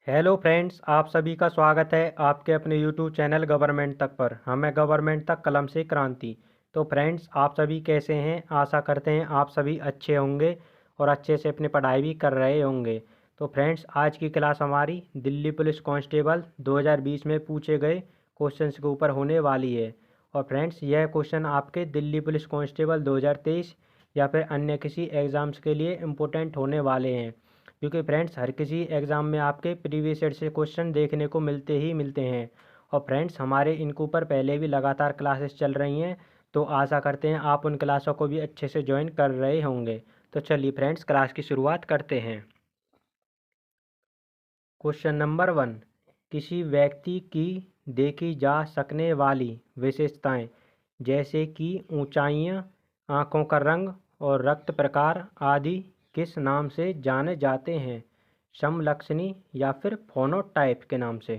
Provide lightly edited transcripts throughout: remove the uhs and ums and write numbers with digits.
Hello friends, आप सभी का स्वागत है आपके अपने यूट्यूब चैनल गवर्नमेंट तक पर। हमें गवर्नमेंट तक कलम से क्रांति। तो फ्रेंड्स, आप सभी कैसे हैं? आशा करते हैं आप सभी अच्छे होंगे और अच्छे से अपनी पढ़ाई भी कर रहे होंगे। तो फ्रेंड्स, आज की क्लास हमारी दिल्ली पुलिस कांस्टेबल 2020 में पूछे गए क्वेश्चंस के ऊपर होने वाली है। और फ्रेंड्स, यह क्वेश्चन आपके दिल्ली पुलिस कांस्टेबल 2023 या फिर अन्य किसी एग्ज़ाम्स के लिए इम्पोर्टेंट होने वाले हैं, क्योंकि फ्रेंड्स हर किसी एग्ज़ाम में आपके प्रीवियस ईयर से क्वेश्चन देखने को मिलते ही मिलते हैं। और फ्रेंड्स, हमारे इनके ऊपर पहले भी लगातार क्लासेस चल रही हैं, तो आशा करते हैं आप उन क्लासों को भी अच्छे से ज्वाइन कर रहे होंगे। तो चलिए फ्रेंड्स, क्लास की शुरुआत करते हैं। क्वेश्चन नंबर 1, किसी व्यक्ति की देखी जा सकने वाली विशेषताएं जैसे कि ऊंचाइयां, आँखों का रंग और रक्त प्रकार आदि किस नाम से जाने जाते हैं? समलक्षणी या फिर फोनोटाइप के नाम से?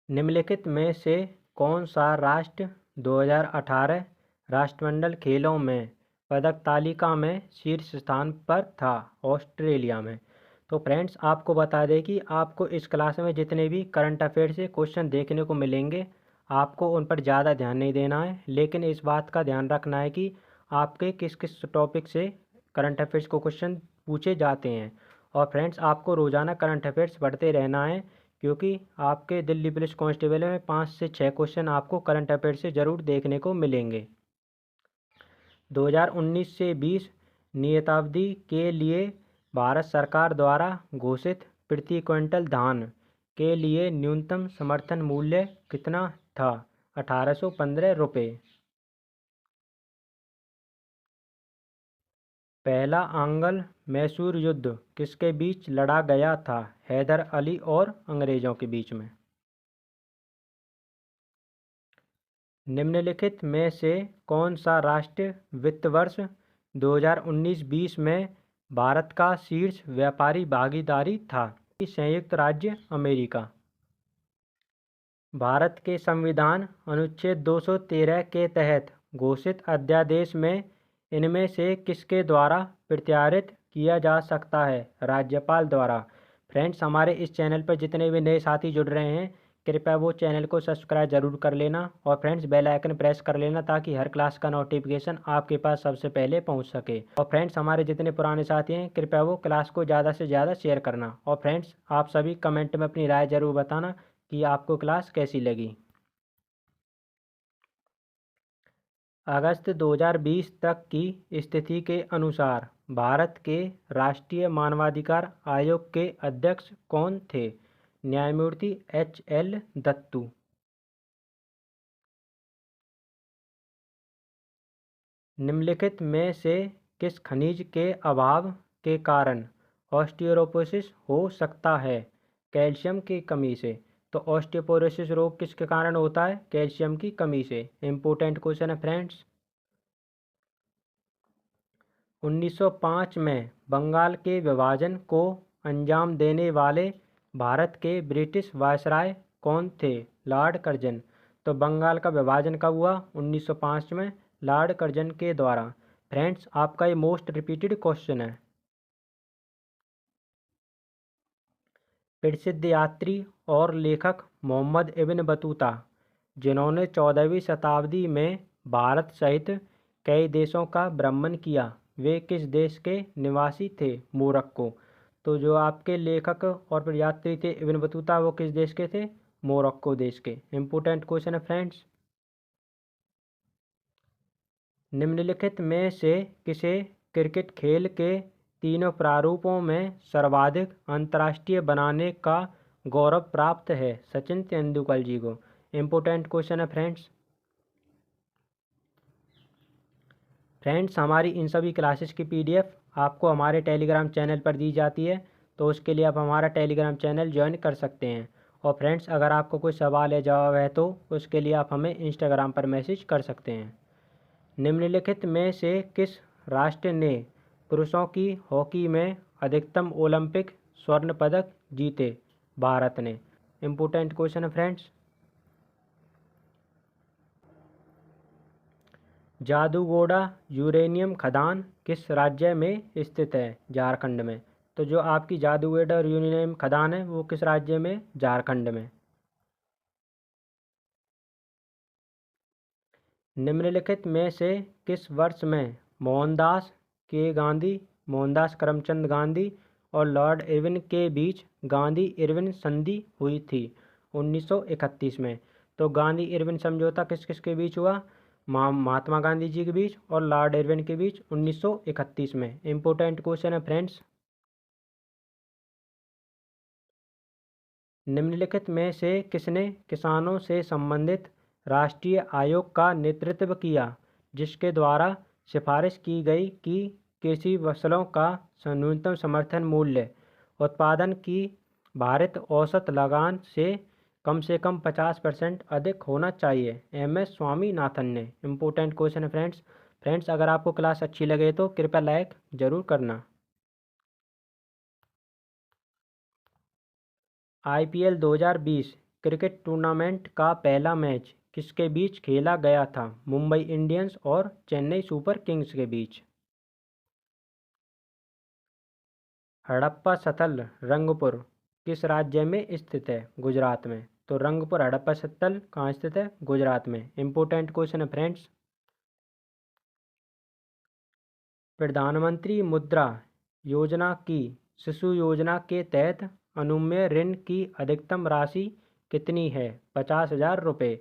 निम्नलिखित में से कौन सा राष्ट्र 2018 राष्ट्रमंडल खेलों में पदक तालिका में शीर्ष स्थान पर था? ऑस्ट्रेलिया में। तो फ्रेंड्स, आपको बता दें कि आपको इस क्लास में जितने भी करंट अफेयर से क्वेश्चन देखने को मिलेंगे, आपको उन पर ज़्यादा ध्यान नहीं देना है, लेकिन इस बात का ध्यान रखना है कि आपके किस किस टॉपिक से करंट अफेयर्स को क्वेश्चन पूछे जाते हैं। और फ्रेंड्स, आपको रोज़ाना करंट अफेयर्स पढ़ते रहना है, क्योंकि आपके दिल्ली पुलिस कांस्टेबल में 5 से 6 क्वेश्चन आपको करंट अफेयर से ज़रूर देखने को मिलेंगे। 2019 से 20 नियतावधि के लिए भारत सरकार द्वारा घोषित प्रति क्विंटल धान के लिए न्यूनतम समर्थन मूल्य कितना था? 1815 रुपये। पहला आंग्ल मैसूर युद्ध किसके बीच लड़ा गया था? हैदर अली और अंग्रेज़ों के बीच में। निम्नलिखित में से कौन सा राष्ट्र वित्त वर्ष 2019-20 में भारत का शीर्ष व्यापारी भागीदारी था? संयुक्त राज्य अमेरिका। भारत के संविधान अनुच्छेद 213 के तहत घोषित अध्यादेश में इनमें से किसके द्वारा प्रत्यारित किया जा सकता है? राज्यपाल द्वारा। फ्रेंड्स, हमारे इस चैनल पर जितने भी नए साथी जुड़ रहे हैं, कृपया वो चैनल को सब्सक्राइब जरूर कर लेना और फ्रेंड्स बेल आइकन प्रेस कर लेना, ताकि हर क्लास का नोटिफिकेशन आपके पास सबसे पहले पहुंच सके। और फ्रेंड्स, हमारे जितने पुराने साथी हैं, कृपया वो क्लास को ज़्यादा से ज़्यादा शेयर करना। और फ्रेंड्स, आप सभी कमेंट में अपनी राय ज़रूर बताना कि आपको क्लास कैसी लगी। अगस्त 2020 तक की स्थिति के अनुसार भारत के राष्ट्रीय मानवाधिकार आयोग के अध्यक्ष कौन थे? न्यायमूर्ति HL दत्तू। निम्नलिखित में से किस खनिज के अभाव के कारण ऑस्टियोपोरोसिस हो सकता है? कैल्शियम की कमी से। तो ऑस्टियोपोरोसिस रोग किसके कारण होता है? कैल्शियम की कमी से। इम्पोर्टेंट क्वेश्चन है फ्रेंड्स। 1905 में बंगाल के विभाजन को अंजाम देने वाले भारत के ब्रिटिश वायसराय कौन थे? Lord Curzon. तो बंगाल का विभाजन कब हुआ? 1905 में, लॉर्ड कर्जन के द्वारा। फ्रेंड्स, आपका ये मोस्ट रिपीटेड क्वेश्चन है। प्रसिद्ध यात्री और लेखक मोहम्मद इब्न बतूता, जिन्होंने 14वीं शताब्दी में भारत सहित कई देशों का भ्रमण किया, वे किस देश के निवासी थे? मोरक्को। तो जो आपके लेखक और यात्री थे इब्न बतूता, वो किस देश के थे? मोरक्को देश के। इम्पोर्टेंट क्वेश्चन है फ्रेंड्स। निम्नलिखित में से किसे क्रिकेट खेल के तीनों प्रारूपों में सर्वाधिक अंतर्राष्ट्रीय बनाने का गौरव प्राप्त है? सचिन तेंदुलकर जी को। इम्पोर्टेंट क्वेश्चन है फ्रेंड्स। फ्रेंड्स, हमारी इन सभी क्लासेस की PDF आपको हमारे टेलीग्राम चैनल पर दी जाती है, तो उसके लिए आप हमारा टेलीग्राम चैनल ज्वाइन कर सकते हैं। और फ्रेंड्स, अगर आपको कोई सवाल या जवाब है तो उसके लिए आप हमें इंस्टाग्राम पर मैसेज कर सकते हैं। निम्नलिखित में से किस राष्ट्र ने पुरुषों की हॉकी में अधिकतम ओलंपिक स्वर्ण पदक जीते? भारत ने। इम्पोर्टेंट क्वेश्चन है फ्रेंड्स। जादूगोड़ा यूरेनियम खदान किस राज्य में स्थित है? झारखंड में। तो जो आपकी जादूगोड़ा और यूरेनियम खदान है वो किस राज्य में? झारखंड में। निम्नलिखित में से किस वर्ष में मोहनदास करमचंद गांधी और लॉर्ड इरविन के बीच गांधी इरविन संधि हुई थी? 1931 में। तो गांधी इरविन समझौता किस किस के बीच हुआ? महात्मा गांधी जी के बीच और लॉर्ड इरविन के बीच 1931 में। इम्पोर्टेंट क्वेश्चन है फ्रेंड्स। निम्नलिखित में से किसने किसानों से संबंधित राष्ट्रीय आयोग का नेतृत्व किया जिसके द्वारा सिफारिश की गई कि कृषि फसलों का न्यूनतम समर्थन मूल्य उत्पादन की भारित औसत लगान से कम 50% अधिक होना चाहिए? MS स्वामीनाथन ने। इम्पोर्टेंट क्वेश्चन है फ्रेंड्स अगर आपको क्लास अच्छी लगे तो कृपया लाइक जरूर करना। IPL 2020 क्रिकेट टूर्नामेंट का पहला मैच किसके बीच खेला गया था? मुंबई इंडियंस और चेन्नई सुपर किंग्स के बीच। हड़प्पा स्थल रंगपुर किस राज्य में स्थित है? गुजरात में। तो रंगपुर हड़प्पा स्थल कहाँ स्थित है? गुजरात में। इम्पोर्टेंट क्वेश्चन है फ्रेंड्स। प्रधानमंत्री मुद्रा योजना की शिशु योजना के तहत अनुमेय ऋण की अधिकतम राशि कितनी है? 50,000 रुपये।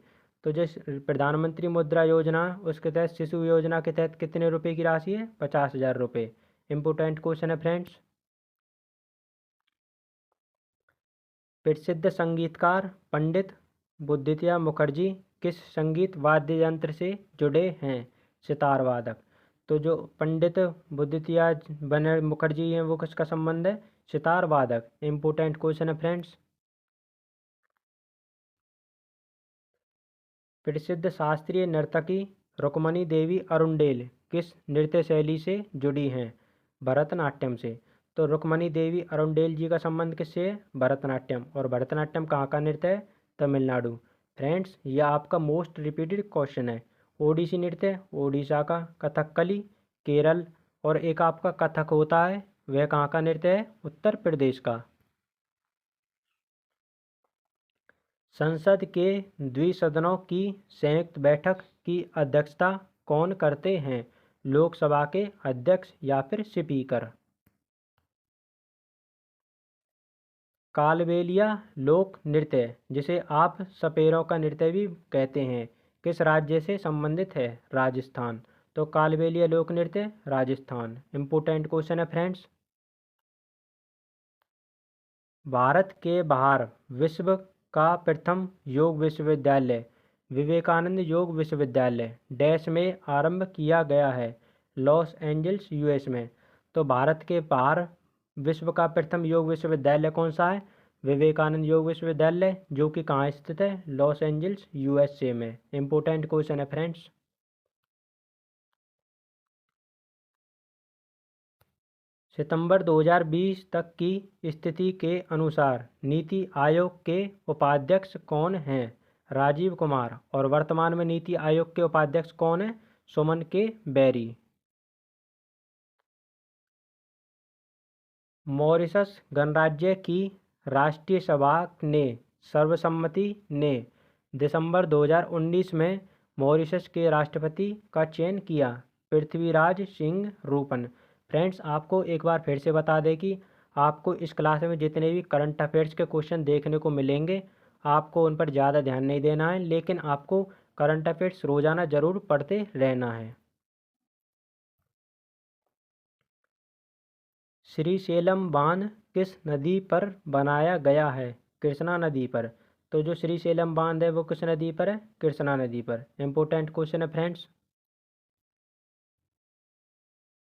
तो जो प्रधानमंत्री मुद्रा योजना उसके तहत शिशु योजना के तहत कितने रुपए की राशि है? 50,000 रुपये। इम्पोर्टेंट क्वेश्चन है फ्रेंड्स। प्रसिद्ध संगीतकार पंडित बुद्धित्या मुखर्जी किस संगीत वाद्य यंत्र से जुड़े हैं? सितार वादक। तो जो पंडित बुद्धित्या बने मुखर्जी हैं वो किसका संबंध है? सितार वादक। इम्पोर्टेंट क्वेश्चन है फ्रेंड्स। प्रसिद्ध शास्त्रीय नर्तकी रुक्मणी देवी अरुंडेल किस नृत्य शैली से जुड़ी हैं? भरतनाट्यम से। तो रुक्मणी देवी अरुंडेल जी का संबंध किससे है? भरतनाट्यम। और भरतनाट्यम कहाँ का नृत्य है? तमिलनाडु। फ्रेंड्स यह आपका मोस्ट रिपीटेड क्वेश्चन है। ओडिसी नृत्य ओडिशा का, कथकली केरल और एक आपका कथक होता है वह कहाँ का नृत्य है? उत्तर प्रदेश का। संसद के द्विसदनों की संयुक्त बैठक की अध्यक्षता कौन करते हैं? लोकसभा के अध्यक्ष या फिर स्पीकर। कालबेलिया लोक नृत्य जिसे आप सपेरों का नृत्य भी कहते हैं किस राज्य से संबंधित है? राजस्थान। तो कालबेलिया लोक नृत्य राजस्थान। इम्पोर्टेंट क्वेश्चन है फ्रेंड्स। भारत के बाहर विश्व का प्रथम योग विश्वविद्यालय विवेकानंद योग विश्वविद्यालय डैश में आरंभ किया गया है? लॉस एंजल्स US में। तो भारत के बाहर विश्व का प्रथम योग विश्वविद्यालय कौन सा है? विवेकानंद योग विश्वविद्यालय जो कि कहाँ स्थित है? लॉस एंजल्स USA में। इम्पोर्टेंट क्वेश्चन है फ्रेंड्स। सितंबर 2020 तक की स्थिति के अनुसार नीति आयोग के उपाध्यक्ष कौन हैं? राजीव कुमार। और वर्तमान में नीति आयोग के उपाध्यक्ष कौन हैं? सुमन के बेरी। मॉरिशस गणराज्य की राष्ट्रीय सभा ने सर्वसम्मति ने दिसंबर 2019 में मॉरिशस के राष्ट्रपति का चयन किया? पृथ्वीराज सिंह रूपन। फ्रेंड्स आपको एक बार फिर से बता दें कि आपको इस क्लास में जितने भी करंट अफेयर्स के क्वेश्चन देखने को मिलेंगे आपको उन पर ज़्यादा ध्यान नहीं देना है, लेकिन आपको करंट अफेयर्स रोज़ाना ज़रूर पढ़ते रहना है। श्रीशैलम बांध किस नदी पर बनाया गया है? कृष्णा नदी पर। तो जो श्रीशैलम बांध है वो किस नदी पर है? कृष्णा नदी पर। इम्पोर्टेंट क्वेश्चन है फ्रेंड्स।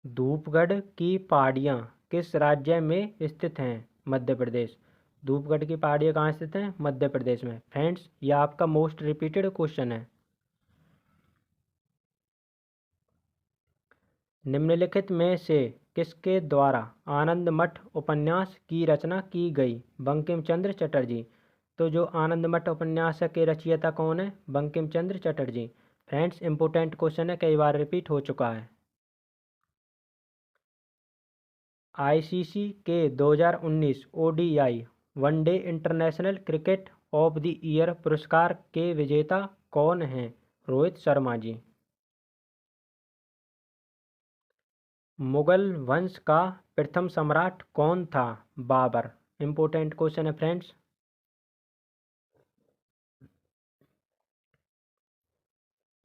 धूपगढ़ की पहाड़ियाँ किस राज्य में स्थित हैं? मध्य प्रदेश। धूपगढ़ की पहाड़ियाँ कहाँ स्थित हैं? मध्य प्रदेश में। फ्रेंड्स यह आपका मोस्ट रिपीटेड क्वेश्चन है। निम्नलिखित में से किसके द्वारा आनंद मठ उपन्यास की रचना की गई? बंकिम चंद्र चटर्जी। तो जो आनंद मठ उपन्यास के रचयिता कौन है? Bankim Chandra Chatterjee. Friends important question है, कई बार रिपीट हो चुका है। आईसीसी के 2019 ODI one day international cricket of the year पुरस्कार के विजेता कौन हैं? रोहित शर्मा जी। मुगल वंश का प्रथम सम्राट कौन था? बाबर। इम्पोर्टेंट क्वेश्चन है फ्रेंड्स।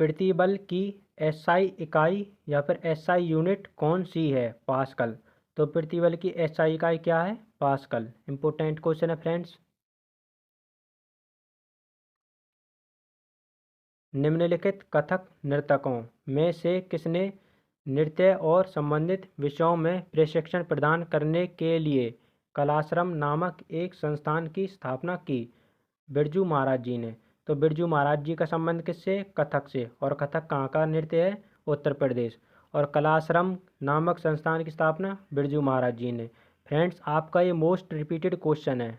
पृथ्वी बल की एसआई इकाई या फिर एसआई यूनिट कौन सी है? पास्कल। तो पृथ्वी बल की एसआई इकाई क्या है? पास्कल। इम्पोर्टेंट क्वेश्चन है फ्रेंड्स। निम्नलिखित कथक नर्तकों में से किसने नृत्य और संबंधित विषयों में प्रशिक्षण प्रदान करने के लिए कलाश्रम नामक एक संस्थान की स्थापना की? बिरजू महाराज जी ने। तो बिरजू महाराज जी का संबंध किससे? कथक से। और कथक कहाँ का नृत्य है? उत्तर प्रदेश। और कलाश्रम नामक संस्थान की स्थापना बिरजू महाराज जी ने। फ्रेंड्स आपका ये मोस्ट रिपीटेड क्वेश्चन है।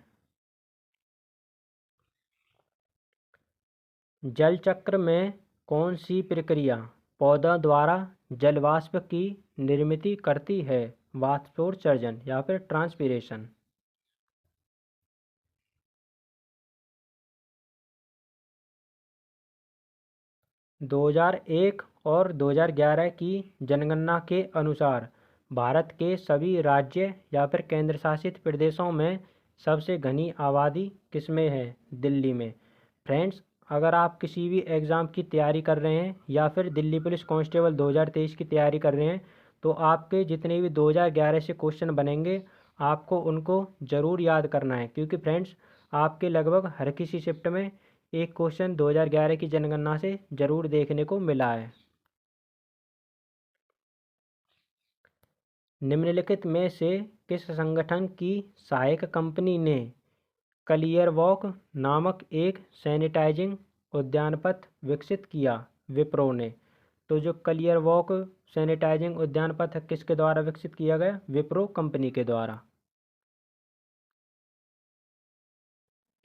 जल चक्र में कौन सी प्रक्रिया पौधों द्वारा जल वाष्प की निर्मित करती है? वाष्पोत्सर्जन या फिर ट्रांसपीरेशन। 2001 और 2011 की जनगणना के अनुसार भारत के सभी राज्य या फिर केंद्र शासित प्रदेशों में सबसे घनी आबादी किसमें है? दिल्ली में। फ्रेंड्स अगर आप किसी भी एग्ज़ाम की तैयारी कर रहे हैं या फिर दिल्ली पुलिस कांस्टेबल 2023 की तैयारी कर रहे हैं तो आपके जितने भी 2011 से क्वेश्चन बनेंगे आपको उनको ज़रूर याद करना है, क्योंकि फ्रेंड्स आपके लगभग हर किसी शिफ्ट में एक क्वेश्चन 2011 की जनगणना से जरूर देखने को मिला है। निम्नलिखित में से किस संगठन की सहायक कंपनी ने क्लियरवॉक नामक एक सैनिटाइजिंग उद्यानपथ विकसित किया? विप्रो ने। तो जो क्लियरवॉक सैनिटाइजिंग उद्यानपथ किसके द्वारा विकसित किया गया? विप्रो कंपनी के द्वारा।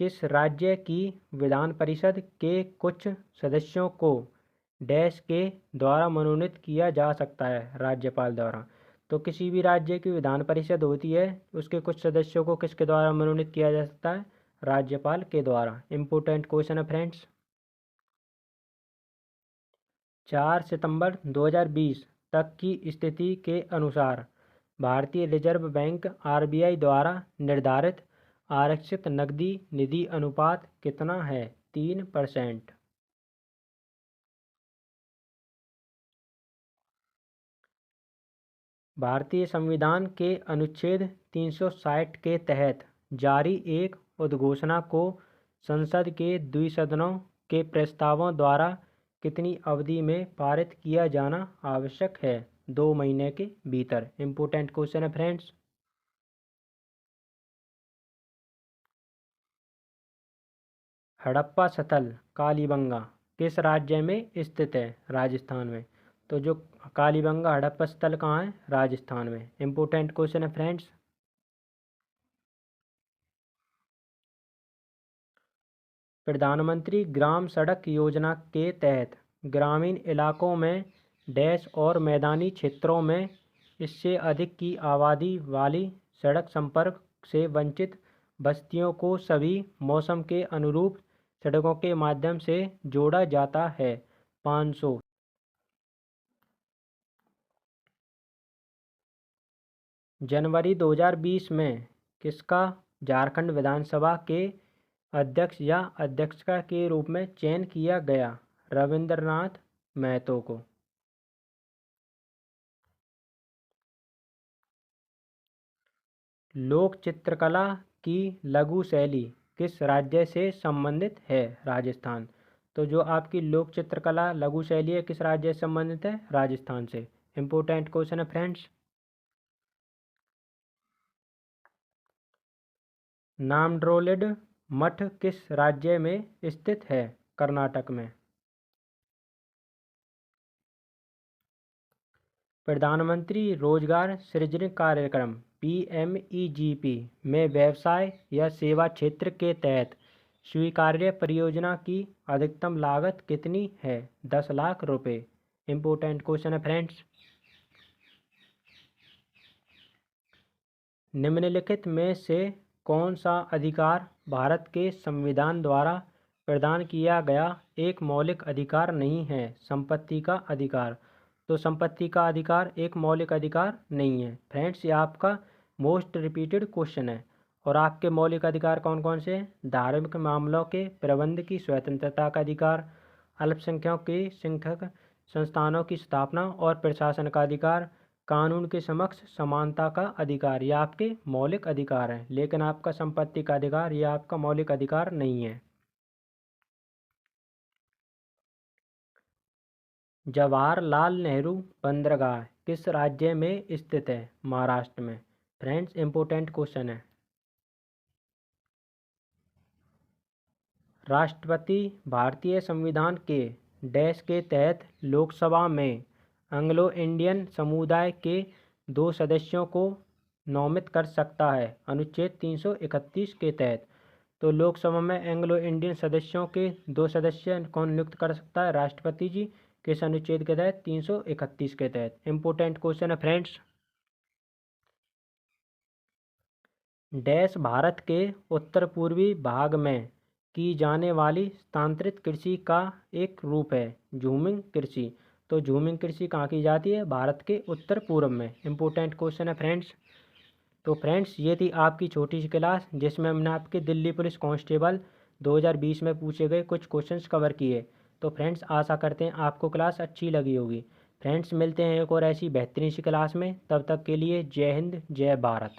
किस राज्य की विधान परिषद के कुछ सदस्यों को डैश के द्वारा मनोनीत किया जा सकता है? राज्यपाल द्वारा। तो किसी भी राज्य की विधान परिषद होती है उसके कुछ सदस्यों को किसके द्वारा मनोनीत किया जा सकता है? राज्यपाल के द्वारा। इम्पोर्टेंट क्वेश्चन है फ्रेंड्स। 4 सितंबर 2020 तक की स्थिति के अनुसार भारतीय रिजर्व बैंक आरबीआई द्वारा निर्धारित आरक्षित नकदी निधि अनुपात कितना है? 3%। भारतीय संविधान के अनुच्छेद 360 के तहत जारी एक उद्घोषणा को संसद के द्विसदनों के प्रस्तावों द्वारा कितनी अवधि में पारित किया जाना आवश्यक है? 2 महीने के भीतर। इम्पोर्टेंट क्वेश्चन है फ्रेंड्स। हड़प्पा स्थल कालीबंगा किस राज्य में स्थित है? राजस्थान में। तो जो कालीबंगा हड़प्पा स्थल कहाँ है? राजस्थान में। इम्पोर्टेंट क्वेश्चन है फ्रेंड्स। प्रधानमंत्री ग्राम सड़क योजना के तहत ग्रामीण इलाकों में डैश और मैदानी क्षेत्रों में इससे अधिक की आबादी वाली सड़क संपर्क से वंचित बस्तियों को सभी मौसम के अनुरूप सड़कों के माध्यम से जोड़ा जाता है। 500। जनवरी 2020 में किसका झारखंड विधानसभा के अध्यक्ष या अध्यक्षा के रूप में चयन किया गया? रविंद्रनाथ महतो को। लोक चित्रकला की लघु शैली किस राज्य से संबंधित है? राजस्थान। तो जो आपकी लोक चित्रकला लघु शैली है किस राज्य से संबंधित है? राजस्थान से। इम्पोर्टेंट क्वेश्चन है फ्रेंड्स। नामड्रोलिड मठ किस राज्य में स्थित है? कर्नाटक में। प्रधानमंत्री रोजगार सृजन कार्यक्रम पीएमईजीपी में व्यवसाय या सेवा क्षेत्र के तहत स्वीकार्य परियोजना की अधिकतम लागत कितनी है? 10 लाख रुपए। इम्पोर्टेंट क्वेश्चन है फ्रेंड्स। निम्नलिखित में से कौन सा अधिकार भारत के संविधान द्वारा प्रदान किया गया एक मौलिक अधिकार नहीं है? संपत्ति का अधिकार। तो संपत्ति का अधिकार एक मौलिक अधिकार नहीं है फ्रेंड्स। ये आपका मोस्ट रिपीटेड क्वेश्चन है। और आपके मौलिक अधिकार कौन कौन से हैं? धार्मिक मामलों के प्रबंध की स्वतंत्रता का अधिकार, अल्पसंख्यकों की संख्यक संस्थानों की स्थापना और प्रशासन का अधिकार, कानून के समक्ष समानता का अधिकार। ये आपके मौलिक अधिकार हैं। लेकिन आपका संपत्ति का अधिकार यह आपका मौलिक अधिकार नहीं है। जवाहरलाल नेहरू बंदरगाह किस राज्य में स्थित है? महाराष्ट्र में। फ्रेंड्स इंपोर्टेंट क्वेश्चन है। राष्ट्रपति भारतीय संविधान के डैश के तहत लोकसभा में एंग्लो इंडियन समुदाय के 2 सदस्यों को नामित कर सकता है अनुच्छेद 331 के तहत। तो लोकसभा में एंग्लो इंडियन सदस्यों के 2 सदस्य कौन नियुक्त कर सकता है? राष्ट्रपति जी। किस अनुच्छेद के तहत? 331 के तहत। इम्पोर्टेंट क्वेश्चन है फ्रेंड्स। डैश भारत के उत्तर पूर्वी भाग में की जाने वाली स्थानांतरित कृषि का एक रूप है, झूमिंग कृषि। तो झूमिंग कृषि कहाँ की जाती है? भारत के उत्तर पूर्व में। इम्पोर्टेंट क्वेश्चन है फ्रेंड्स। तो फ्रेंड्स ये थी आपकी छोटी सी क्लास जिसमें हमने आपके दिल्ली पुलिस कांस्टेबल 2020 में पूछे गए कुछ क्वेश्चंस कवर किए। तो फ्रेंड्स आशा करते हैं आपको क्लास अच्छी लगी होगी। फ्रेंड्स मिलते हैं एक और ऐसी बेहतरीन सी क्लास में। तब तक के लिए जय हिंद, जय भारत।